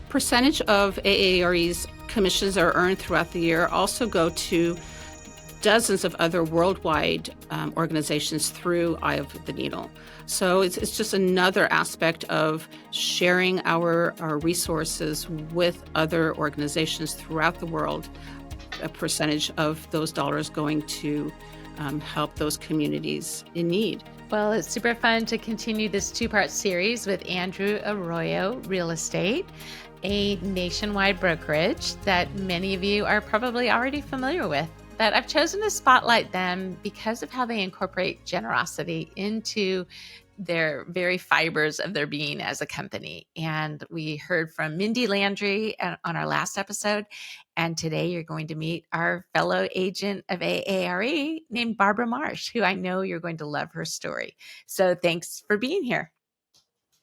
Percentage of AARE's commissions that are earned throughout the year also go to dozens of other worldwide organizations through Eye of the Needle. So it's just another aspect of sharing our resources with other organizations throughout the world, a percentage of those dollars going to help those communities in need. Well, it's super fun to continue this two-part series with Andrew Arroyo Real Estate, a nationwide brokerage that many of you are probably already familiar with. But I've chosen to spotlight them because of how they incorporate generosity into their very fibers of their being as a company. And we heard from Mindy Landry on our last episode. And today you're going to meet our fellow agent of AARE named Barbara Marsh, who I know you're going to love her story. So thanks for being here.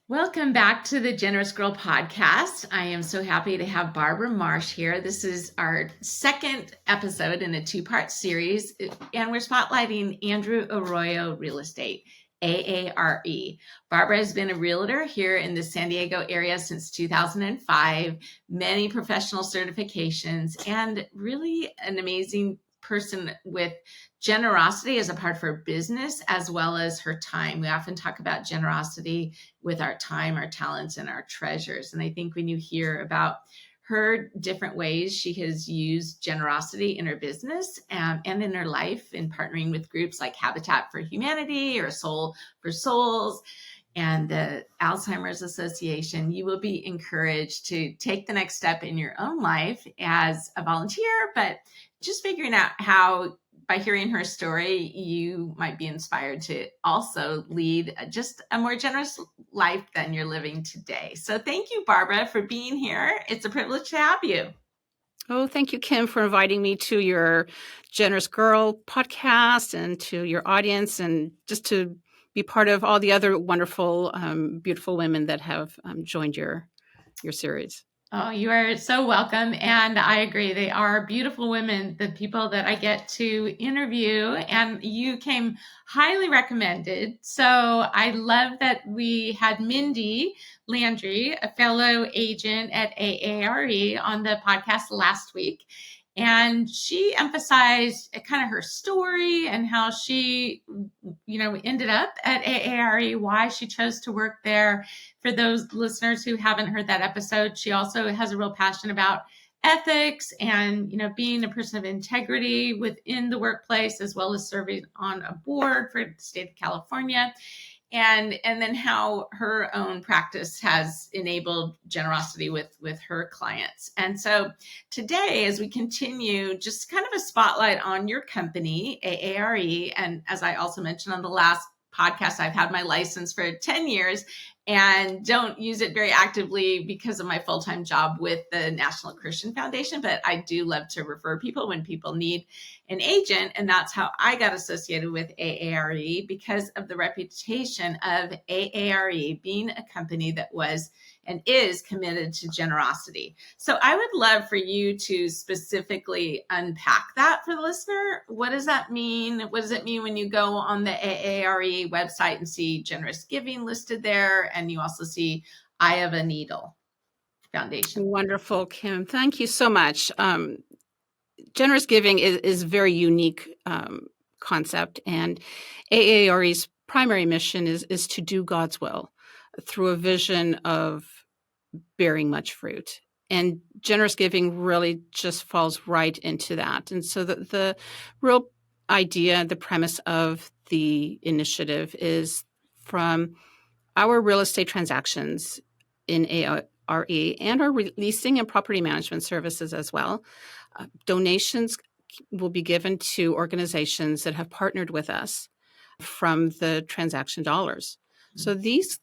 Welcome back to the Generous Girl podcast. I am so happy to have Barbara Marsh here. This is our second episode in a two-part series, and we're spotlighting Andrew Arroyo Real Estate, AARE. Barbara has been a realtor here in the San Diego area since 2005, many professional certifications, and really an amazing person with generosity as a part of her business as well as her time. We often talk about generosity with our time, our talents, and our treasures. And I think when you hear about her different ways she has used generosity in her business and in her life in partnering with groups like Habitat for Humanity or Soul for Souls and the Alzheimer's Association, you will be encouraged to take the next step in your own life as a volunteer, but just figuring out how, by hearing her story, you might be inspired to also lead just a more generous life than you're living today. So thank you, Barbara, for being here. It's a privilege to have you. Oh, thank you, Kim, for inviting me to your Generous Girl podcast and to your audience, and just to be part of all the other wonderful, beautiful women that have joined your series. Oh, you are so welcome. And I agree. They are beautiful women, the people that I get to interview, and you came highly recommended. So I love that we had Mindy Landry, a fellow agent at AARE, on the podcast last week. And she emphasized kind of her story and how she, ended up at AARE, why she chose to work there. For those listeners who haven't heard that episode, she also has a real passion about ethics and, being a person of integrity within the workplace, as well as serving on a board for the state of California. And then how her own practice has enabled generosity with her clients. And so today, as we continue, just kind of a spotlight on your company, AARE. And as I also mentioned on the last podcast, I've had my license for 10 years and don't use it very actively because of my full-time job with the National Christian Foundation. But I do love to refer people when people need an agent. And that's how I got associated with AARE, because of the reputation of AARE being a company that was and is committed to generosity. So I would love for you to specifically unpack that for the listener. What does that mean? What does it mean when you go on the AARE website and see generous giving listed there, and you also see Eye of a Needle Foundation? Wonderful, Kim. Thank you so much. Generous giving is a very unique concept, and AARE's primary mission is to do God's will through a vision of bearing much fruit. And generous giving really just falls right into that. And so the real idea, the premise of the initiative is from our real estate transactions in AARE and our leasing and property management services as well. Donations will be given to organizations that have partnered with us from the transaction dollars. So these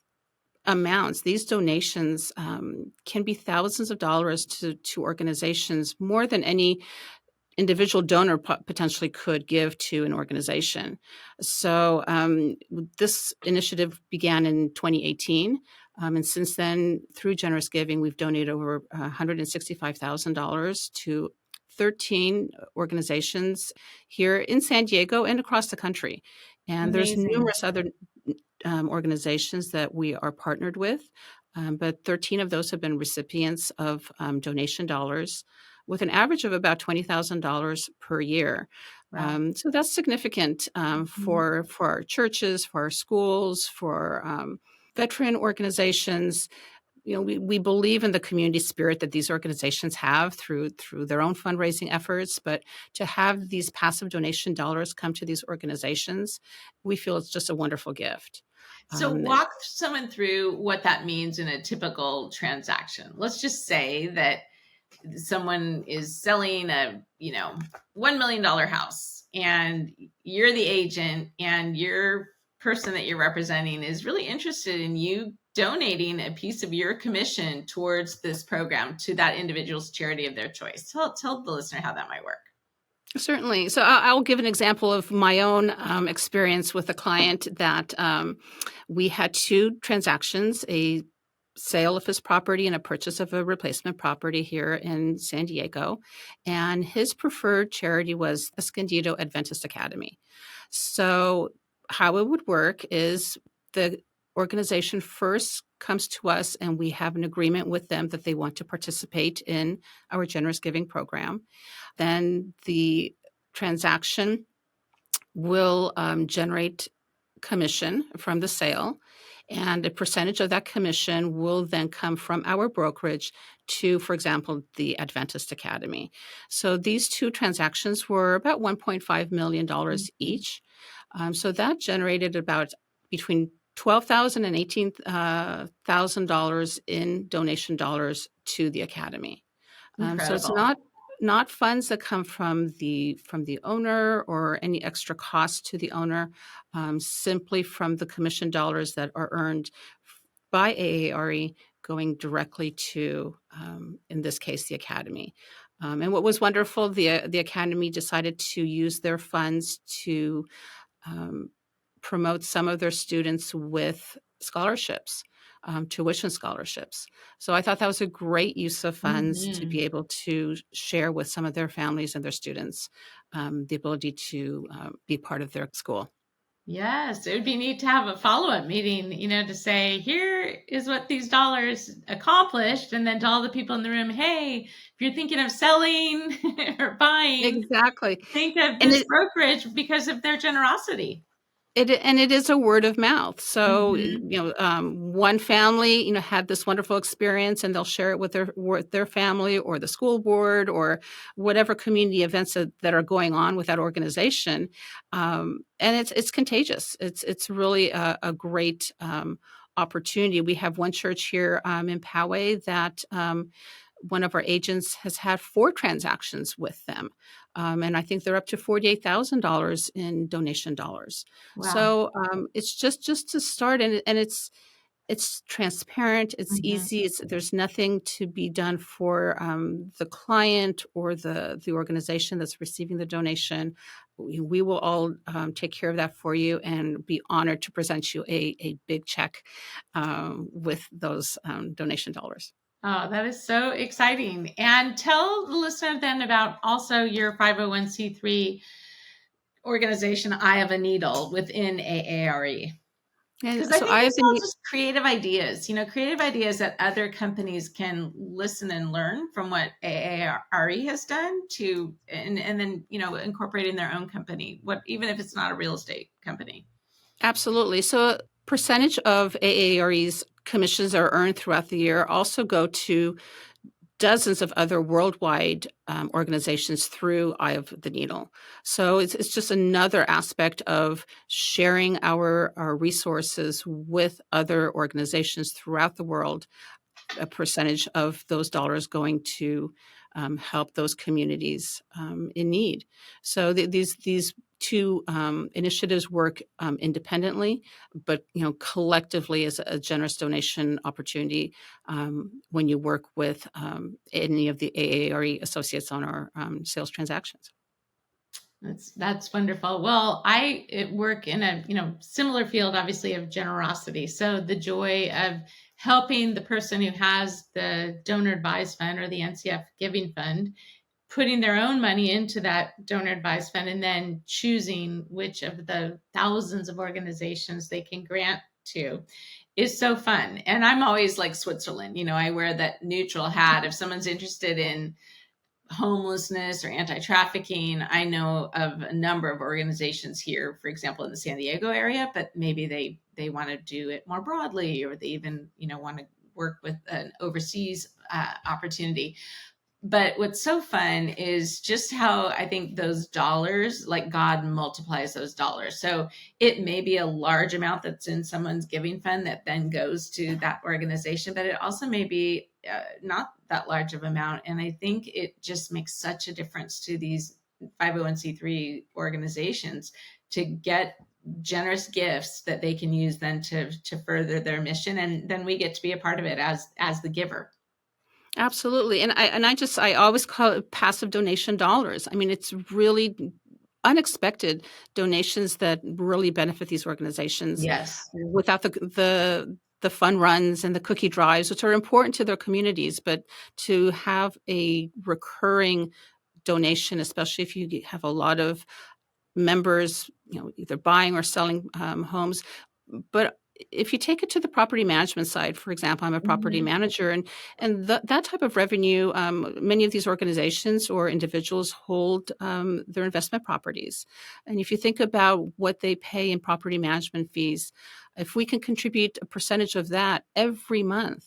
amounts, these donations can be thousands of dollars to organizations, more than any individual donor potentially could give to an organization. So this initiative began in 2018. And since then, through generous giving, we've donated over $165,000 to 13 organizations here in San Diego and across the country. And Amazing. There's numerous other organizations that we are partnered with. but 13 of those have been recipients of donation dollars with an average of about $20,000 per year. Wow. So that's significant Mhm. for our churches, for our schools, for veteran organizations. We believe in the community spirit that these organizations have through their own fundraising efforts, but to have these passive donation dollars come to these organizations, we feel it's just a wonderful gift. So That walk someone through what that means in a typical transaction. Let's just say that someone is selling a, $1 million house, and you're the agent, and your person that you're representing is really interested in you donating a piece of your commission towards this program to that individual's charity of their choice. Tell the listener how that might work. Certainly. So I'll give an example of my own experience with a client that we had two transactions, a sale of his property and a purchase of a replacement property here in San Diego. And his preferred charity was Escondido Adventist Academy. So how it would work is the organization first comes to us and we have an agreement with them that they want to participate in our generous giving program. Then the transaction will generate commission from the sale, and a percentage of that commission will then come from our brokerage to, for example, the Adventist Academy. So these two transactions were about $1.5 million Mhm. each. So that generated about between $12,000 and $18,000 in donation dollars to the Academy. So it's Incredible. not funds that come from the owner or any extra cost to the owner, simply from the commission dollars that are earned by AARE going directly to, in this case, the Academy. And what was wonderful, the Academy decided to use their funds to um, promote some of their students with scholarships, tuition scholarships. So I thought that was a great use of funds to be Mhm. able to share with some of their families and their students the ability to be part of their school. Yes, it would be neat to have a follow-up meeting, to say, here is what these dollars accomplished. And then to all the people in the room, hey, if you're thinking of selling or buying, Exactly. think of And this brokerage because of their generosity. it is a word of mouth. So, Hmm. one family, had this wonderful experience, and they'll share it with their family or the school board or whatever community events that are going on with that organization. And it's contagious. It's really a great opportunity. We have one church here in Poway that one of our agents has had 4 transactions with them. And I think they're up to $48,000 in donation dollars. Wow. So it's just to start, and it's transparent, it's Hmm. easy, there's nothing to be done for the client or the organization that's receiving the donation. We will all take care of that for you and be honored to present you a big check with those donation dollars. Oh, that is so exciting. And tell the listener then about also your 501c3 organization, Eye of a Needle, within AARE. And Because I so think I have it's been all just creative ideas that other companies can listen and learn from what AARE has done to, and then, incorporate in their own company, even if it's not a real estate company. Absolutely. So a percentage of AARE's commissions that are earned throughout the year also go to dozens of other worldwide organizations through Eye of the Needle. So it's just another aspect of sharing our resources with other organizations throughout the world, a percentage of those dollars going to help those communities in need. So these two initiatives work independently, but collectively as a generous donation opportunity when you work with any of the AARE associates on our sales transactions. That's wonderful. Well, work in a similar field, obviously, of generosity. So the joy of helping the person who has the donor advised fund or the NCF giving fund, putting their own money into that donor advised fund, and then choosing which of the thousands of organizations they can grant too, is so fun. And I'm always like Switzerland. I wear that neutral hat. If someone's interested in homelessness or anti-trafficking, I know of a number of organizations here, for example, in the San Diego area, but maybe they want to do it more broadly, or they even, want to work with an overseas opportunity. But what's so fun is just how I think those dollars, like God multiplies those dollars. So it may be a large amount that's in someone's giving fund that then goes to that organization, but it also may be not that large of amount. And I think it just makes such a difference to these 501c3 organizations to get generous gifts that they can use then to further their mission. And then we get to be a part of it as the giver. Absolutely. And I always call it passive donation dollars. I mean, it's really unexpected donations that really benefit these organizations. Yes. Without the fun runs and the cookie drives, which are important to their communities, but to have a recurring donation, especially if you have a lot of members, either buying or selling homes. But if you take it to the property management side, for example, I'm a property manager, and that type of revenue, many of these organizations or individuals hold their investment properties. And if you think about what they pay in property management fees, if we can contribute a percentage of that every month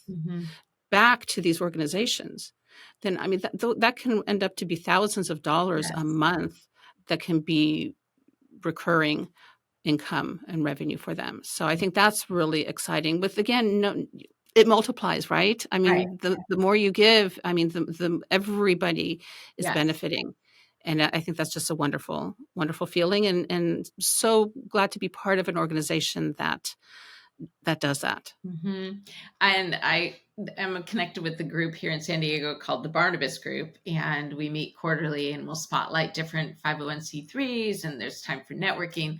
back to these organizations, then I mean that can end up to be thousands of dollars a month that can be recurring income and revenue for them. So I think that's really exciting. With, again, it multiplies, right? I mean, the more you give, I mean, the everybody is benefiting. And I think that's just a wonderful, wonderful feeling, and so glad to be part of an organization that does that. And I am connected with the group here in San Diego called the Barnabas Group, and we meet quarterly and we'll spotlight different 501c3s, and there's time for networking.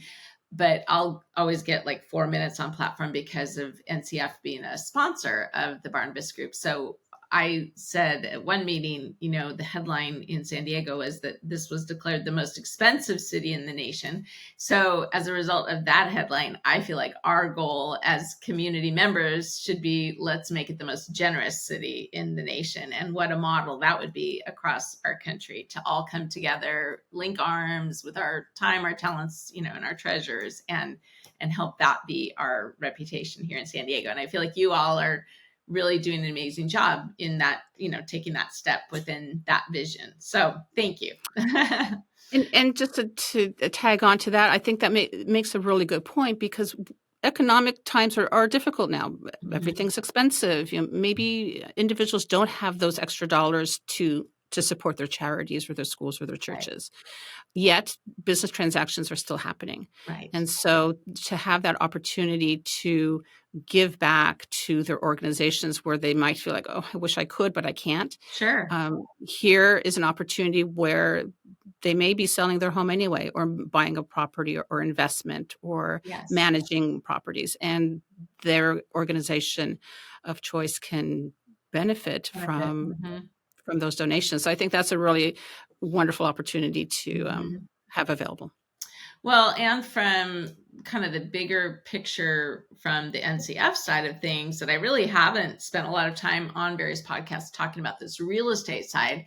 But I'll always get like 4 minutes on platform because of NCF being a sponsor of the Barnabas Group. So I said at one meeting, the headline in San Diego is that this was declared the most expensive city in the nation. So as a result of that headline, I feel like our goal as community members should be, let's make it the most generous city in the nation. And what a model that would be across our country, to all come together, link arms with our time, our talents, and our treasures, and help that be our reputation here in San Diego. And I feel like you all are really doing an amazing job in that, taking that step within that vision. So thank you. And just to tag on to that, I think that makes a really good point, because economic times are difficult now. Everything's expensive. Maybe individuals don't have those extra dollars to support their charities or their schools or their churches. Yet business transactions are still happening. Right. And so to have that opportunity to give back to their organizations where they might feel like, oh, I wish I could, but I can't. Sure. Here is an opportunity where they may be selling their home anyway, or buying a property or investment, or managing properties, and their organization of choice can benefit from those donations. So I think that's a really wonderful opportunity to have available. Well, and from kind of the bigger picture from the NCF side of things, that I really haven't spent a lot of time on various podcasts talking about this real estate side.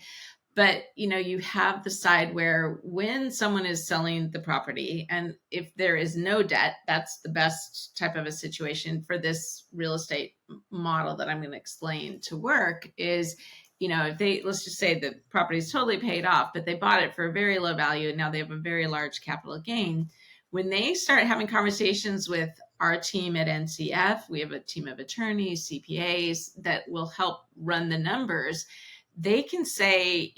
But, you have the side where when someone is selling the property, and if there is no debt, that's the best type of a situation for this real estate model that I'm going to explain to work is, if let's just say the property is totally paid off, but they bought it for a very low value and now they have a very large capital gain. When they start having conversations with our team at NCF, we have a team of attorneys, CPAs that will help run the numbers. They can say,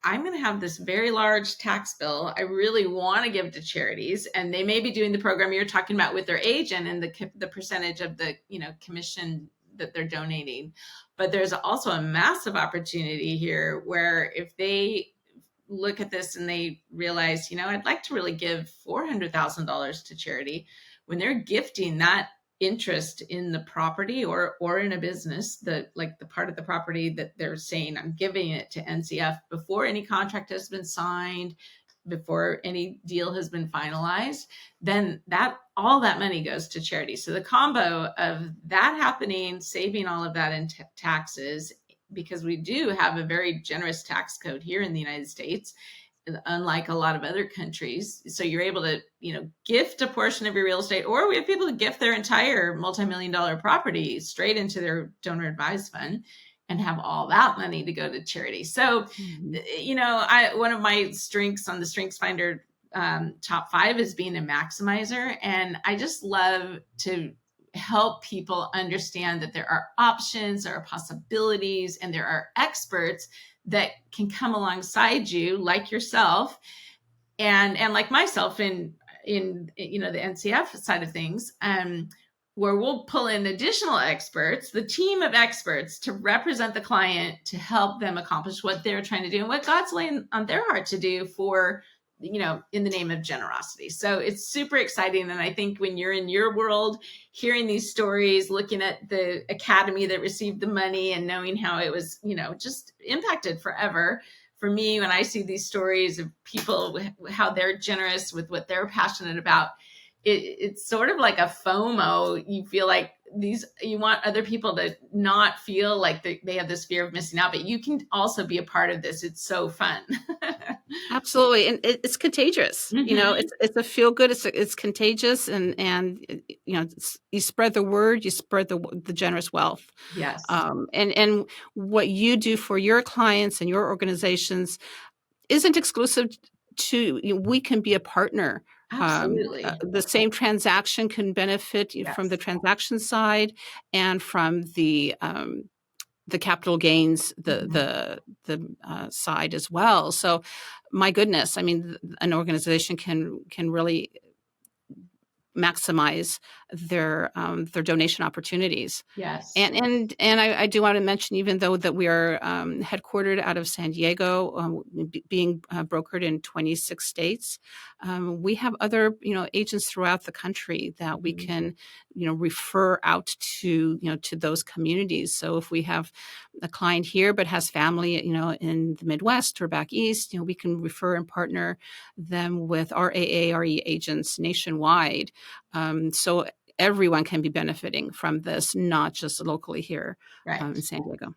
I'm going to have this very large tax bill. I really want to give to charities. And they may be doing the program you're talking about with their agent and the percentage of the, commission that they're donating. But there's also a massive opportunity here where if they look at this and they realize, I'd like to really give $400,000 to charity, when they're gifting that interest in the property or in a business, the part of the property that they're saying, I'm giving it to NCF before any contract has been signed, before any deal has been finalized, then all that money goes to charity. So the combo of that happening, saving all of that in taxes, because we do have a very generous tax code here in the United States, unlike a lot of other countries. So you're able to, gift a portion of your real estate, or we have people to gift their entire multi-million-dollar property straight into their donor advised fund and have all that money to go to charity. So, one of my strengths on the Strengths Finder top 5 is being a maximizer. And I just love to help people understand that there are options, there are possibilities, and there are experts that can come alongside you, like yourself and like myself in the NCF side of things, where we'll pull in additional experts, the team of experts, to represent the client, to help them accomplish what they're trying to do and what God's laying on their heart to do for, in the name of generosity. So it's super exciting. And I think when you're in your world, hearing these stories, looking at the academy that received the money and knowing how it was, just impacted forever. For me, when I see these stories of people, how they're generous with what they're passionate about, it's sort of like a FOMO. You feel like you want other people to not feel like they have this fear of missing out, but you can also be a part of this. It's so fun. Absolutely. And it's contagious. Mm-hmm. It's a feel good. It's contagious. And you spread the word, you spread the generous wealth. Yes. And what you do for your clients and your organizations isn't exclusive to, we can be a partner. Absolutely. The same transaction can benefit from the transaction side and from the capital gains, the side as well. So, my goodness, I mean, an organization can really maximize their donation opportunities. Yes. And I do want to mention, even though that we are headquartered out of San Diego, being brokered in 26 states, we have other agents throughout the country that we can refer out to to those communities. So if we have a client here but has family in the Midwest or back east, we can refer and partner them with our AARE agents nationwide. So everyone can be benefiting from this, not just locally here in San Diego.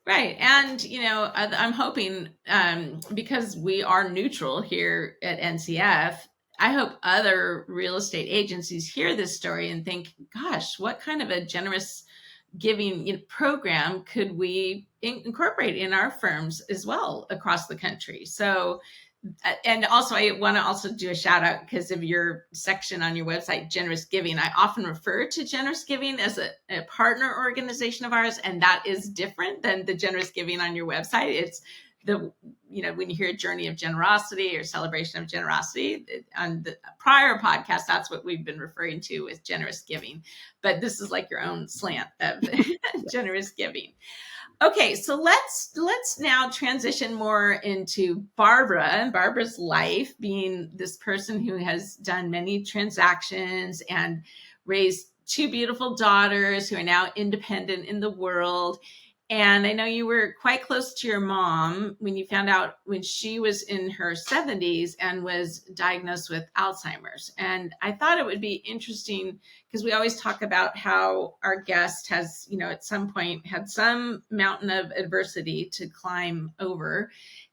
Right. And, I'm hoping, because we are neutral here at NCF, I hope other real estate agencies hear this story and think, gosh, what kind of a generous giving program could we incorporate in our firms as well across the country? So, and also I want to also do a shout out because of your section on your website, Generous Giving. I often refer to Generous Giving as a partner organization of ours, and that is different than the Generous Giving on your website. It's when you hear Journey of Generosity or Celebration of Generosity on the prior podcast, that's what we've been referring to with Generous Giving. But this is like your own slant of Generous Giving. Okay, so let's now transition more into Barbara and Barbara's life, being this person who has done many transactions and raised 2 beautiful daughters who are now independent in the world. And I know you were quite close to your mom when you found out when she was in her 70s and was diagnosed with Alzheimer's. And I thought it would be interesting because we always talk about how our guest has, at some point had some mountain of adversity to climb over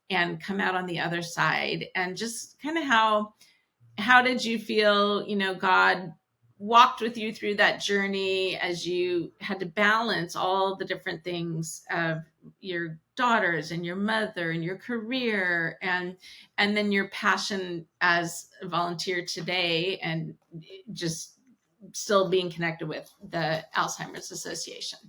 and come out on the other side. And just kind of how did you feel, God walked with you through that journey as you had to balance all the different things of your daughters and your mother and your career and then your passion as a volunteer today and just still being connected with the Alzheimer's Association?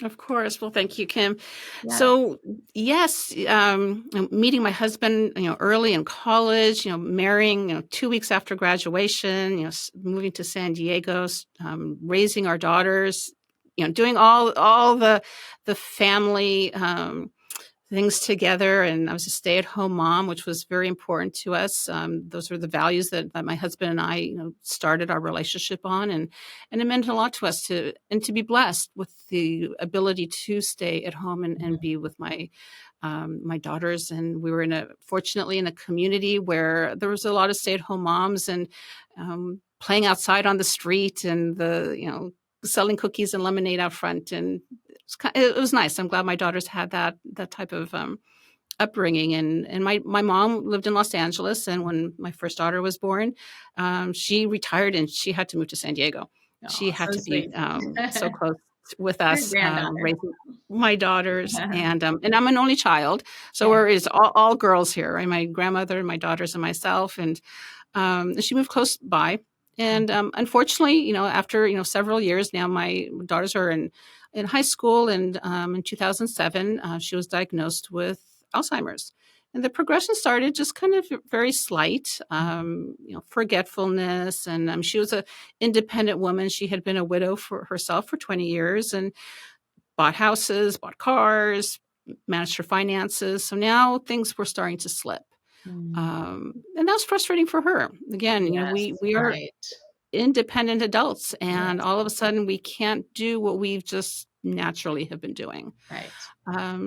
Of course. Well, thank you, Kim. Yeah. So, yes, meeting my husband, early in college, marrying, 2 weeks after graduation, moving to San Diego, raising our daughters, doing all the family things together, and I was a stay-at-home mom, which was very important to us. Those were the values that my husband and I, started our relationship on, and it meant a lot to us to be blessed with the ability to stay at home and be with my daughters. And we were fortunately in a community where there was a lot of stay-at-home moms, and playing outside on the street, and selling cookies and lemonade out front, and it was nice. I'm glad my daughters had that type of upbringing. And my mom lived in Los Angeles, and when my first daughter was born, she retired and she had to move to San Diego. Oh, She had so to be sweet. so close with Your us, granddaughter. raising my daughters, and I'm an only child, so it's all girls here, right? My grandmother, my daughters, and myself, and she moved close by. And unfortunately, after several years now, my daughters are in high school, and in 2007, she was diagnosed with Alzheimer's. And the progression started just kind of very slight, forgetfulness. And she was an independent woman. She had been a widow for herself for 20 years and bought houses, bought cars, managed her finances. So now things were starting to slip. And that was frustrating for her. Again, we are independent adults, and all of a sudden we can't do what we've just naturally have been doing. Right.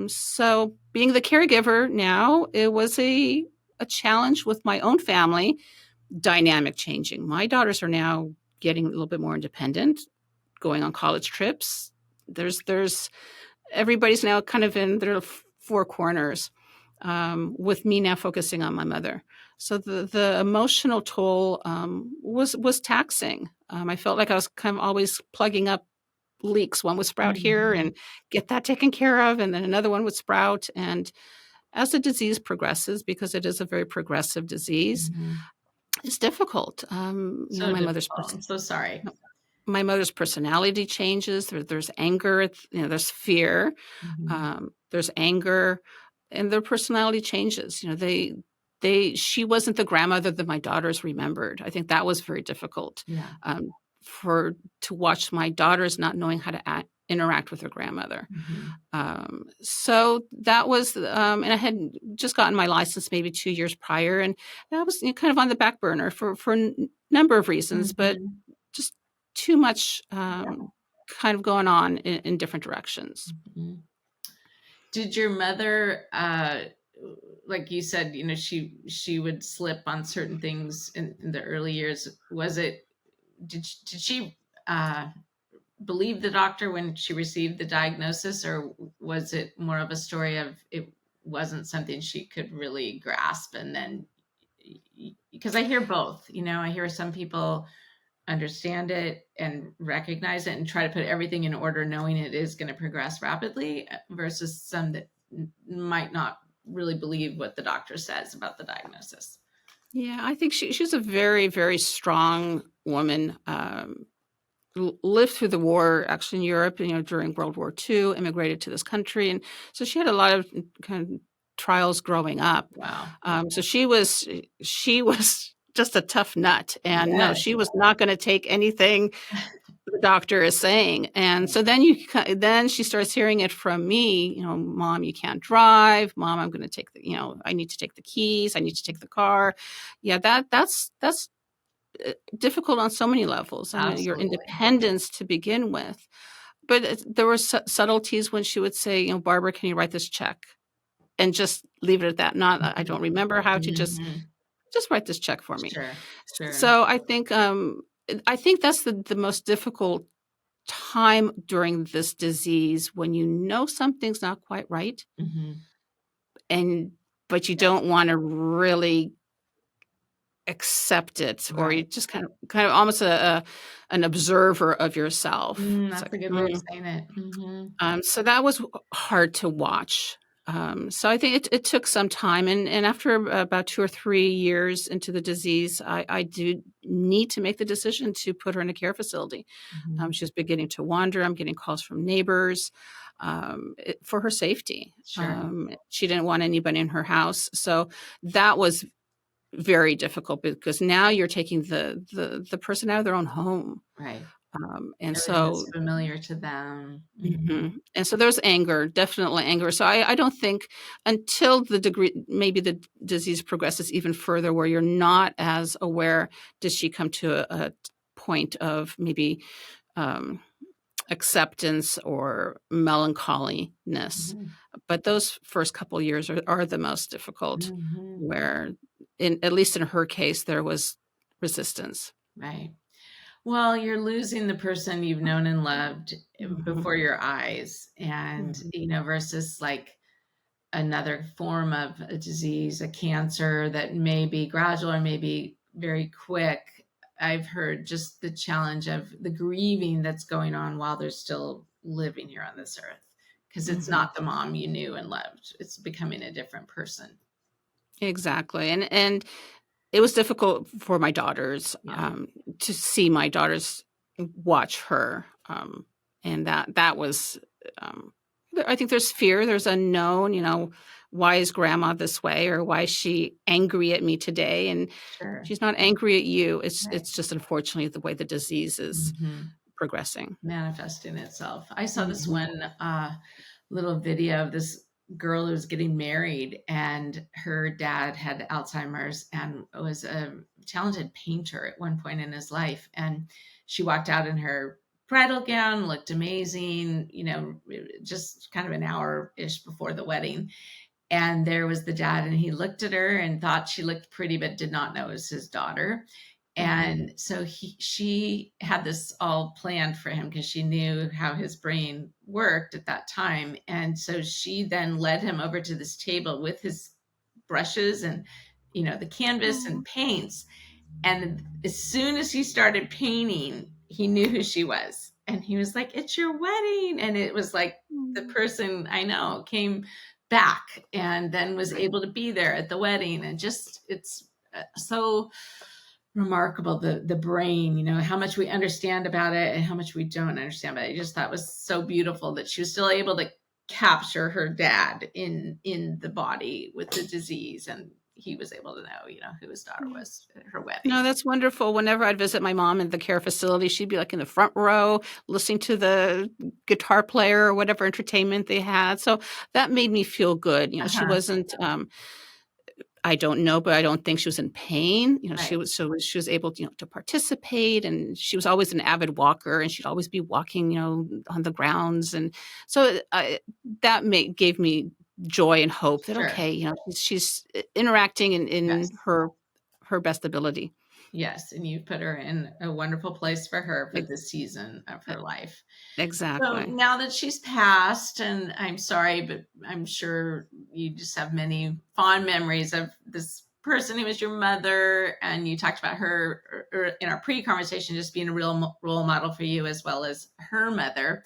So being the caregiver now, it was a challenge with my own family dynamic changing. My daughters are now getting a little bit more independent, going on college trips. There's everybody's now kind of in their four corners, with me now focusing on my mother. So the emotional toll was taxing. I felt like I was kind of always plugging up leaks. One would sprout here and get that taken care of, and then another one would sprout. And as the disease progresses, because it is a very progressive disease, it's difficult. My mother's I'm so sorry. My mother's personality changes. There's anger. There's fear. There's anger, and their personality changes. She wasn't the grandmother that my daughters remembered. I think that was very difficult. To watch my daughters not knowing how to interact with their grandmother. So that was, and I had just gotten my license maybe 2 years prior, and that was kind of on the back burner for a number of reasons, but just too much kind of going on in different directions. Did your mother, like you said, she would slip on certain things in the early years? Did she believe the doctor when she received the diagnosis, or was it more of a story of it wasn't something she could really grasp? And then, because I hear both, I hear some people understand it and recognize it and try to put everything in order, knowing it is going to progress rapidly, versus some that might not really believe what the doctor says about the diagnosis. Yeah, I think she's a very, very strong woman. Lived through the war, actually in Europe, during World War II, immigrated to this country, and so she had a lot of kind of trials growing up. Wow. So she was just a tough nut, and no, she was not going to take anything the doctor is saying. And so then she starts hearing it from me. Mom, you can't drive. Mom, I'm going to take I need to take the keys. I need to take the car. Yeah, that's difficult on so many levels. I mean, your independence to begin with. But there were subtleties when she would say, Barbara, can you write this check? And just leave it at that. I don't remember how to just write this check for me. Sure. So I think that's the most difficult time during this disease, when something's not quite right, but you don't want to really accept it, or you just kind of almost an observer of yourself. That's a good way of saying it. So that was hard to watch. So I think it took some time, and after about 2 or 3 years into the disease, I do need to make the decision to put her in a care facility. She was beginning to wander. I'm getting calls from neighbors for her safety. Sure. She didn't want anybody in her house, so that was very difficult, because now you're taking the person out of their own home. Right. And Everything so is familiar to them. And so there's anger, definitely anger. So I don't think until the degree, maybe the disease progresses even further where you're not as aware, does she come to a point of maybe um, acceptance or melancholiness. Mhm. But those first couple years are the most difficult, Mhm. where at least in her case, there was resistance. Right. Well, you're losing the person you've known and loved Mhm, before your eyes, and mhm. versus like another form of a disease, a cancer that may be gradual or may be very quick. I've heard just the challenge of the grieving that's going on while they're still living here on this earth, because it's Mhm. not the mom you knew and loved. It's becoming a different person. Exactly, and it was difficult for my daughters, Yeah. to see my daughters watch her, and that was, um I think there's fear, there's unknown, why is grandma this way, or why is she angry at me today? And Sure. she's not angry at you, Right. it's just unfortunately the way the disease is Mhm. progressing. Manifesting itself. I saw this Mhm. one little video of this girl who was getting married, and her dad had Alzheimer's and was a talented painter at one point in his life. And she walked out in her bridal gown, looked amazing, just kind of an hour ish before the wedding. And there was the dad, and he looked at her and thought she looked pretty, but did not know it was his daughter. Mhm. And so she had this all planned for him because she knew how his brain worked at that time. And so she then led him over to this table with his brushes and, the canvas Aw. and paints. And as soon as he started painting, he knew who she was. And he was like, "It's your wedding." And it was like the Mm. person I know came back and then was Right. able to be there at the wedding. And just, it's so remarkable, the brain, how much we understand about it and how much we don't understand about it. I just thought it was so beautiful that she was still able to capture her dad in the body with the disease, and he was able to know, who his daughter Yeah. was at her wedding. No, that's wonderful. Whenever I'd visit my mom in the care facility, she'd be, like, in the front row listening to the guitar player or whatever entertainment they had, so that made me feel good. She Uh-huh. wasn't, I don't know, but I don't think she was in pain. Right. She was able, to participate, and she was always an avid walker, and she'd always be walking, on the grounds, and so that gave me joy and hope that Sure. okay, she's interacting in Yes. her best ability. Yes. And you put her in a wonderful place for her for Ex- this season of e- her life. So Exactly. now that she's passed, and I'm sorry, but I'm sure you just have many fond memories of this person who was your mother, and you talked about her in our pre-conversation just being a real role model for you as well as her mother.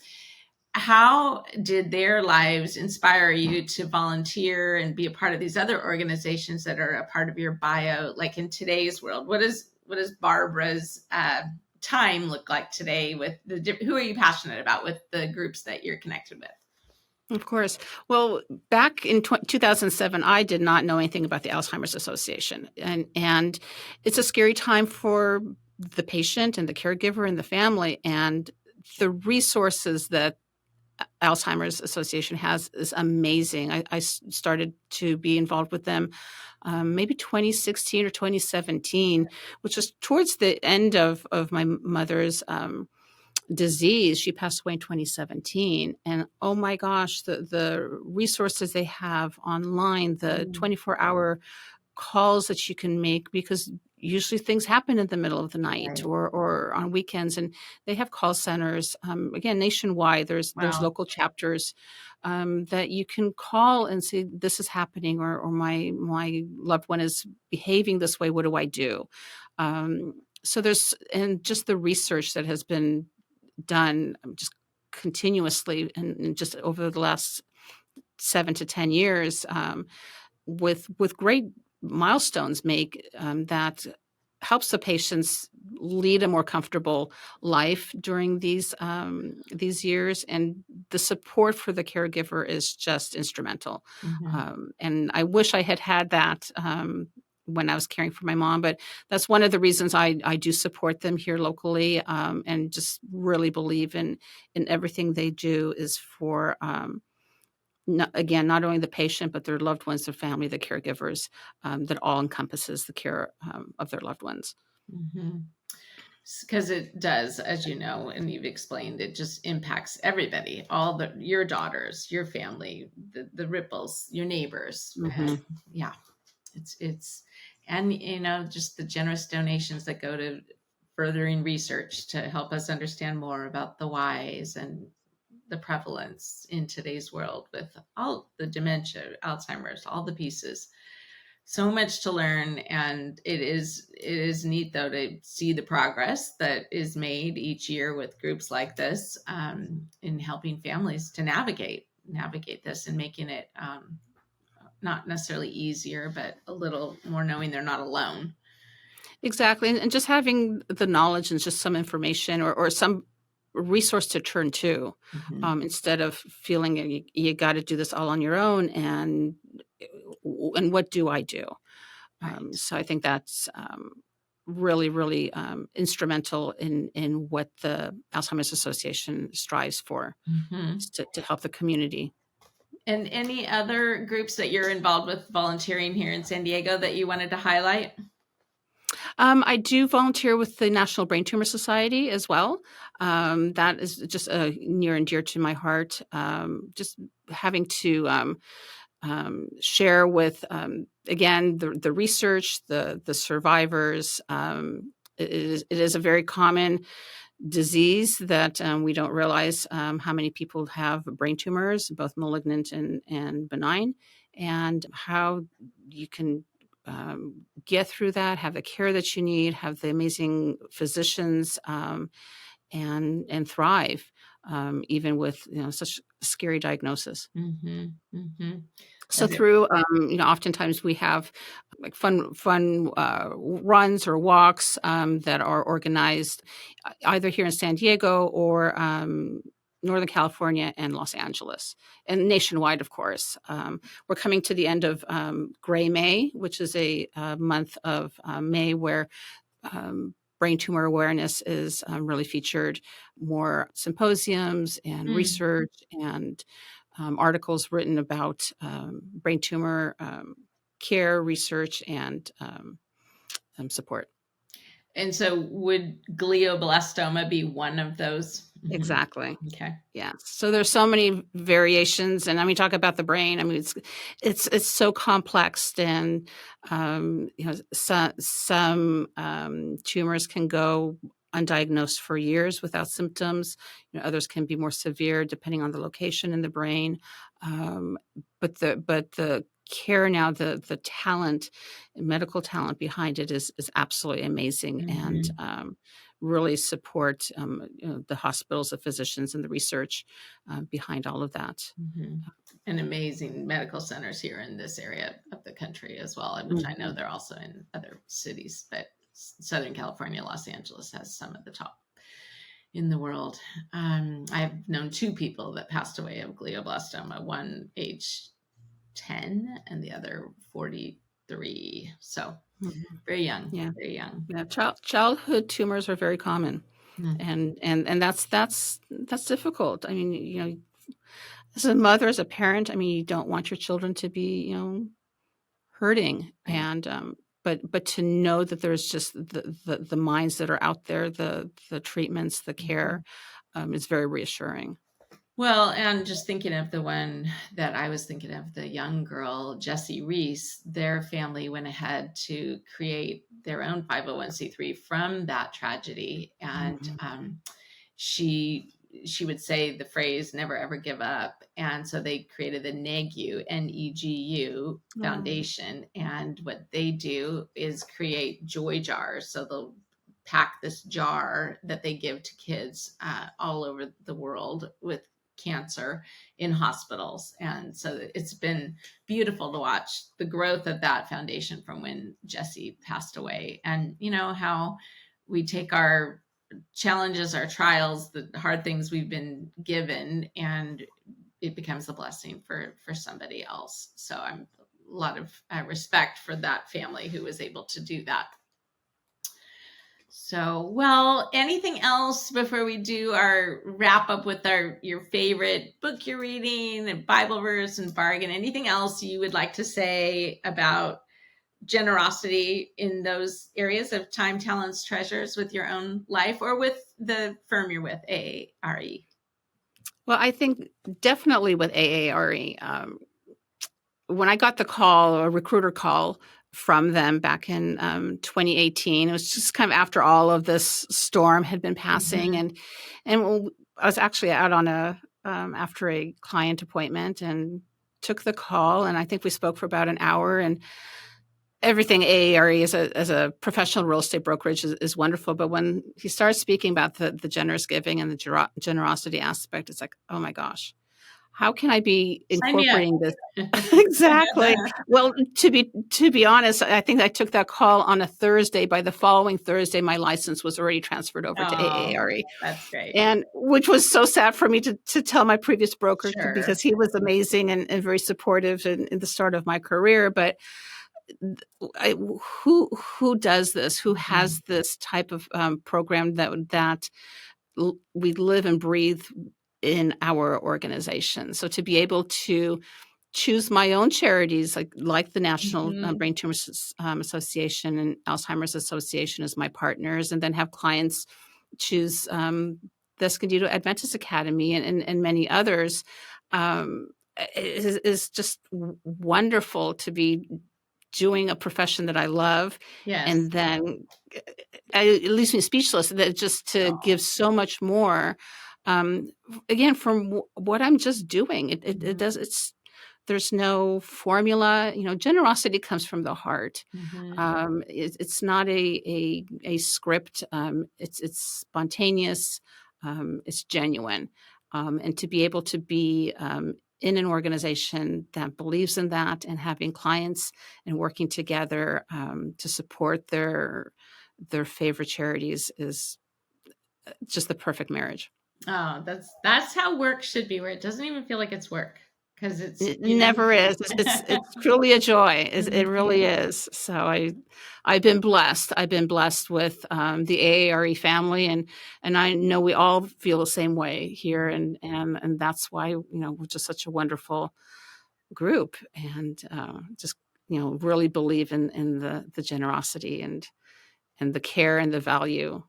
How did their lives inspire you to volunteer and be a part of these other organizations that are a part of your bio? Like in today's world, what does Barbara's time look like today? With who are you passionate about with the groups that you're connected with? Of course. Well, back in 2007, I did not know anything about the Alzheimer's Association, and it's a scary time for the patient and the caregiver and the family, and the resources that Alzheimer's Association has is amazing. I started to be involved with them, maybe 2016 or 2017, which is towards the end of my mother's disease. She passed away in 2017, and oh my gosh, the resources they have online, the Mm, 24-hour calls that you can make, because usually things happen in the middle of the night right. or on weekends, and they have call centers, again, nationwide. There's Wow. local chapters, that you can call and say, this is happening, or my loved one is behaving this way, what do I do? So there's, and just the research that has been done, just continuously, and just over the last 7 to 10 years, with great milestones, make that helps the patients lead a more comfortable life during these years, and the support for the caregiver is just instrumental. Mhm. And I wish I had had that, when I was caring for my mom. But that's one of the reasons I do support them here locally, and just really believe in everything they do is for, not only the patient, but their loved ones, their family, the caregivers, that all encompasses the care of their loved ones. Because it does, as you know, and you've explained, it just impacts everybody, your daughters, your family, the ripples, your neighbors. Hmm. Yeah, it's and just the generous donations that go to furthering research to help us understand more about the whys and the prevalence in today's world with all the dementia, Alzheimer's, all the pieces. So much to learn, and it is neat though to see the progress that is made each year with groups like this, in helping families to navigate this and making it, not necessarily easier, but a little more knowing they're not alone. Exactly, and just having the knowledge and just some information or some resource to turn to, instead of feeling you got to do this all on your own, and what do I do? Right. So I think that's really, really instrumental in what the Alzheimer's Association strives for, is to help the community. And any other groups that you're involved with volunteering here in San Diego that you wanted to highlight? I do volunteer with the National Brain Tumor Society as well. That is just near and dear to my heart. Just having to share with, again, the research, the survivors. It is a very common disease that we don't realize how many people have brain tumors, both malignant and benign, and how you can get through that, have the care that you need, have the amazing physicians, and thrive, even with such a scary diagnosis. So through, oftentimes we have like fun runs or walks that are organized either here in San Diego or Northern California and Los Angeles, and nationwide, of course. We're coming to the end of Gray May, which is a month of May where brain tumor awareness is really featured. More symposiums and research and articles written about brain tumor care, research, and support. And so would glioblastoma be one of those? Exactly. Okay. Yeah. So there's so many variations, and I mean, talk about the brain. I mean, it's so complex, and some tumors can go undiagnosed for years without symptoms. Others can be more severe depending on the location in the brain. But the care now, the talent, medical talent behind it is absolutely amazing, and really support the hospitals, the physicians, and the research behind all of that. And amazing medical centers here in this area of the country as well, which I know they're also in other cities, but Southern California, Los Angeles has some of the top in the world. I've known 2 people that passed away of glioblastoma, one age 10 and the other 43. So very young, very young. Yeah, childhood tumors are very common, and that's difficult. I mean, as a mother, as a parent, I mean, you don't want your children to be, hurting, and but to know that there's just the minds that are out there, the treatments, the care, is very reassuring. Well, and just thinking of the one that I was thinking of, the young girl, Jessie Reese, their family went ahead to create their own 501c3 from that tragedy. And she would say the phrase, never, ever give up. And so they created the NEGU, NEGU Foundation. And what they do is create joy jars. So they'll pack this jar that they give to kids all over the world with cancer in hospitals. And so it's been beautiful to watch the growth of that foundation from when Jessie passed away. And how we take our challenges, our trials, the hard things we've been given, and it becomes a blessing for somebody else. So I'm lot of respect for that family who was able to do that. So, well, anything else before we do our wrap up with your favorite book you're reading, and Bible verse and bargain? Anything else you would like to say about generosity in those areas of time, talents, treasures with your own life or with the firm you're with, AARE? Well, I think definitely with AARE. When I got the call, a recruiter call from them back in 2018, it was just kind of after all of this storm had been passing, and I was actually out on after a client appointment and took the call, and I think we spoke for about an hour, and everything AARE as a professional real estate brokerage is wonderful. But when he started speaking about the generous giving and the generosity aspect, it's like, oh my gosh, how can I be incorporating this? Exactly. Well, to be honest, I think I took that call on a Thursday. By the following Thursday, my license was already transferred over to AARE. That's great. And which was so sad for me to tell my previous broker, Sure. because he was amazing and very supportive in the start of my career. But who does this? Who has this type of program that we live and breathe in our organization? So to be able to choose my own charities, like the National Brain Tumor Association and Alzheimer's Association as my partners, and then have clients choose the Escondido Adventist Academy and many others, is just wonderful to be doing a profession that I love. Yes. And then it leaves me speechless that just to give so much more, again, from what I'm just doing. It does, there's no formula, generosity comes from the heart. It's not a script. It's spontaneous. It's genuine. And to be able to be in an organization that believes in that, and having clients and working together to support their favorite charities is just the perfect marriage. Oh, that's how work should be, where it doesn't even feel like it's work, because it never is. It's truly a joy. It really is. So I've been blessed. I've been blessed with the AARE family, and I know we all feel the same way here, and that's why we're just such a wonderful group, and just really believe in the generosity and the care and the value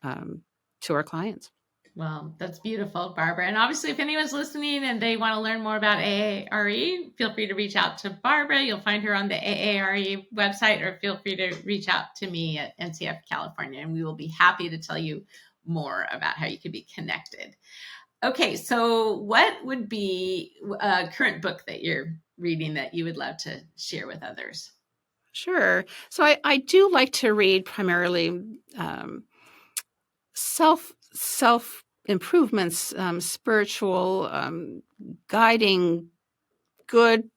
to our clients. Well, that's beautiful, Barbara. And obviously, if anyone's listening and they want to learn more about AARE, feel free to reach out to Barbara. You'll find her on the AARE website, or feel free to reach out to me at NCF California, and we will be happy to tell you more about how you can be connected. Okay, so what would be a current book that you're reading that you would love to share with others? Sure. So I do like to read primarily self improvements, spiritual, guiding, good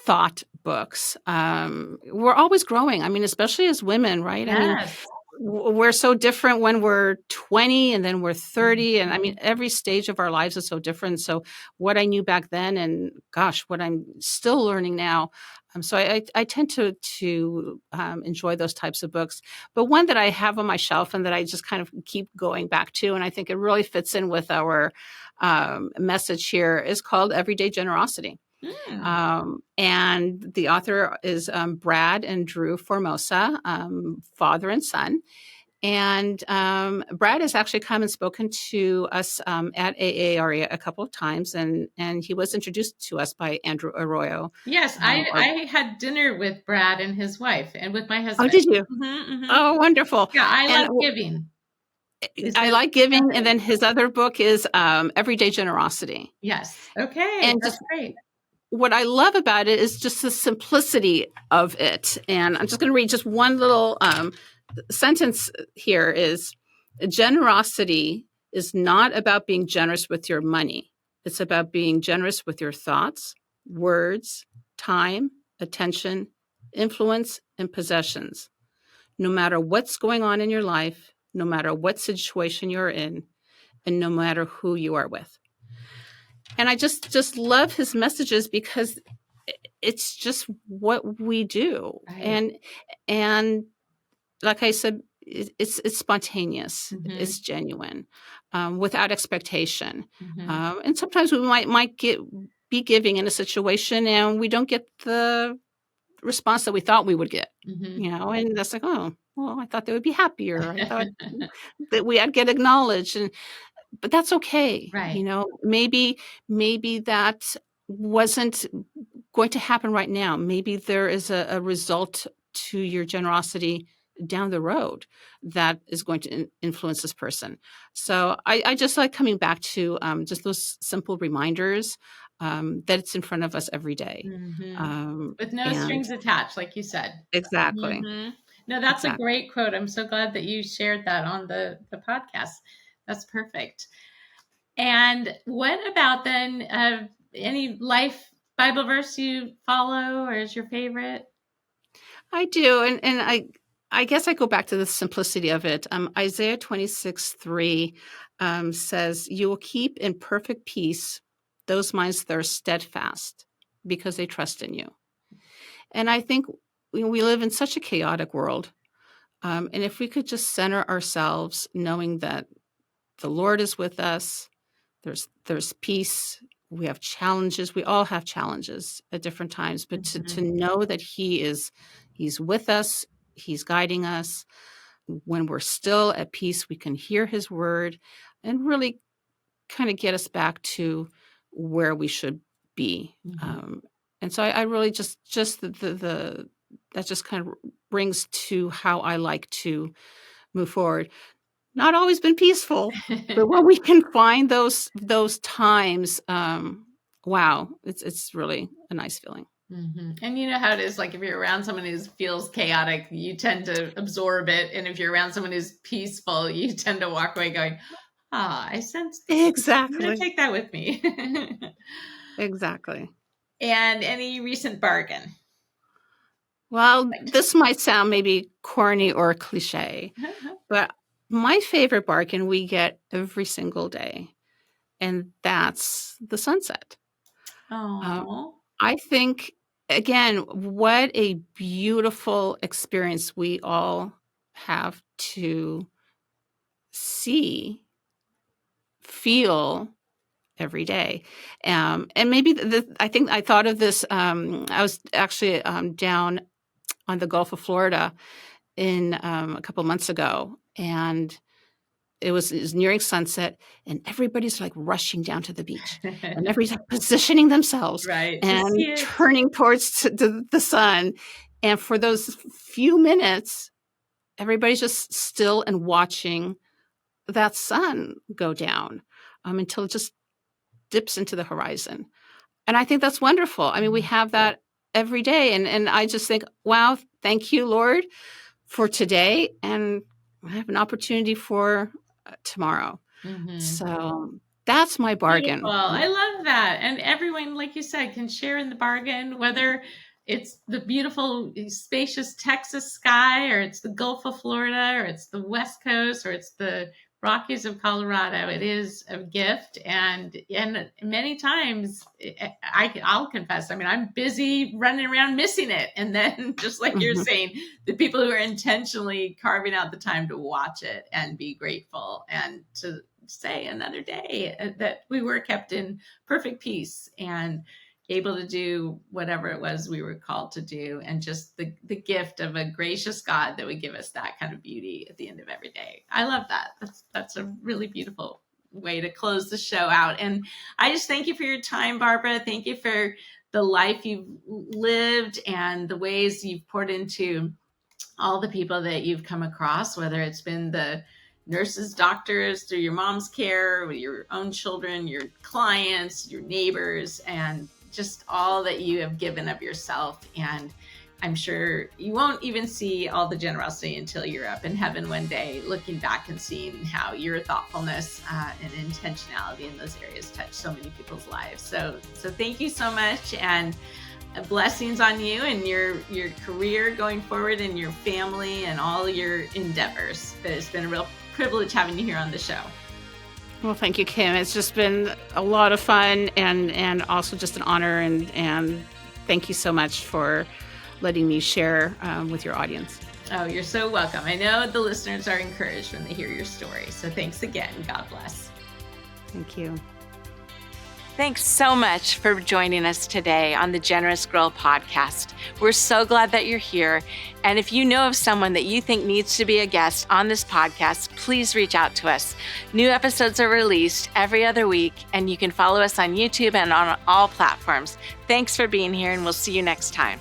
thought books. We're always growing. I mean, especially as women, right? Yes. I mean, we're so different when we're 20 and then we're 30. And I mean, every stage of our lives is so different. So what I knew back then, and gosh, what I'm still learning now. So I tend to enjoy those types of books. But one that I have on my shelf and that I just kind of keep going back to, and I think it really fits in with our message here, is called Everyday Generosity. And the author is Brad and Drew Formosa, father and son. And Brad has actually come and spoken to us at AARE a couple of times, and he was introduced to us by Andrew Arroyo. Yes, I had dinner with Brad and his wife, and with my husband. Oh, did you? Oh, wonderful. Yeah, I love giving. I like giving, and then his other book is Everyday Generosity. Yes. Okay, and that's great. What I love about it is just the simplicity of it. And I'm just going to read just one little sentence here is: generosity is not about being generous with your money. It's about being generous with your thoughts, words, time, attention, influence, and possessions. No matter what's going on in your life, no matter what situation you're in, and no matter who you are with. And I just love his messages, because it's just what we do. Right. And like I said, it's spontaneous. Mm-hmm. It's genuine, without expectation. Mm-hmm. And sometimes we might be giving in a situation and we don't get the response that we thought we would get, Mm-hmm. and that's like, oh, well, I thought they would be happier. I thought that I'd get acknowledged, but that's okay. Right. Maybe that wasn't going to happen right now. Maybe there is a result to your generosity down the road that is going to influence this person. So I just like coming back to just those simple reminders that it's in front of us every day. Mm-hmm. With no And strings attached, like you said. exactly, Mm-hmm. No, that's a exactly. great quote. I'm so glad that you shared that on the podcast. That's perfect. And what about then any life Bible verse you follow or is your favorite? I do, and I guess I go back to the simplicity of it. Isaiah 26:3 says, "You will keep in perfect peace those minds that are steadfast, because they trust in you." And I think we live in such a chaotic world, and if we could just center ourselves, knowing that the Lord is with us, there's peace. We have challenges. We all have challenges at different times, but to Mm-hmm. know that He's with us, He's guiding us. When we're still at peace, we can hear His word and really kind of get us back to where we should be. Mm-hmm. And so I really just the that just kind of brings to how I like to move forward. Not always been peaceful, but when we can find those times, wow, it's really a nice feeling. Mm-hmm. And you know how it is, like if you're around someone who feels chaotic, you tend to absorb it. And if you're around someone who's peaceful, you tend to walk away going, I sense this. I'm going to Exactly. take that with me. Exactly. And any recent bargain? Well, this might sound maybe corny or cliche, but my favorite bargain we get every single day, and that's the sunset. Oh. I think, again, what a beautiful experience we all have to see, feel every day. And maybe I think I thought of this. I was actually down on the Gulf of Florida in a couple months ago, and it was nearing sunset, and everybody's like rushing down to the beach, and everybody's like positioning themselves Right. To see and it. turning towards to the sun. And for those few minutes, everybody's just still and watching that sun go down until it just dips into the horizon. And I think that's wonderful. I mean, we have that every day. And I just think, wow, thank you, Lord, for today. And I have an opportunity for tomorrow. Mm-hmm. So that's my bargain. Beautiful. I love that. And everyone, like you said, can share in the bargain, whether it's the beautiful, spacious Texas sky, or it's the Gulf of Florida, or it's the West Coast, or it's the Rockies of Colorado. It is a gift. And many times I'll confess, I mean, I'm busy running around missing it. And then just like you're saying, the people who are intentionally carving out the time to watch it and be grateful and to say another day that we were kept in perfect peace and able to do whatever it was we were called to do, and just the gift of a gracious God that would give us that kind of beauty at the end of every day. I love that. That's a really beautiful way to close the show out. And I just thank you for your time, Barbara. Thank you for the life you've lived and the ways you've poured into all the people that you've come across, whether it's been the nurses, doctors, through your mom's care, with your own children, your clients, your neighbors, and just all that you have given of yourself. And I'm sure you won't even see all the generosity until you're up in heaven one day, looking back and seeing how your thoughtfulness and intentionality in those areas touch so many people's lives. So thank you so much, and blessings on you and your career going forward, and your family and all your endeavors. It's been a real privilege having you here on the show. Well, thank you, Kim. It's just been a lot of fun, and also just an honor, and thank you so much for letting me share with your audience. Oh, you're so welcome. I know the listeners are encouraged when they hear your story. So thanks again. God bless. Thank you. Thanks so much for joining us today on the Generous Girl podcast. We're so glad that you're here. And if you know of someone that you think needs to be a guest on this podcast, please reach out to us. New episodes are released every other week, and you can follow us on YouTube and on all platforms. Thanks for being here, and we'll see you next time.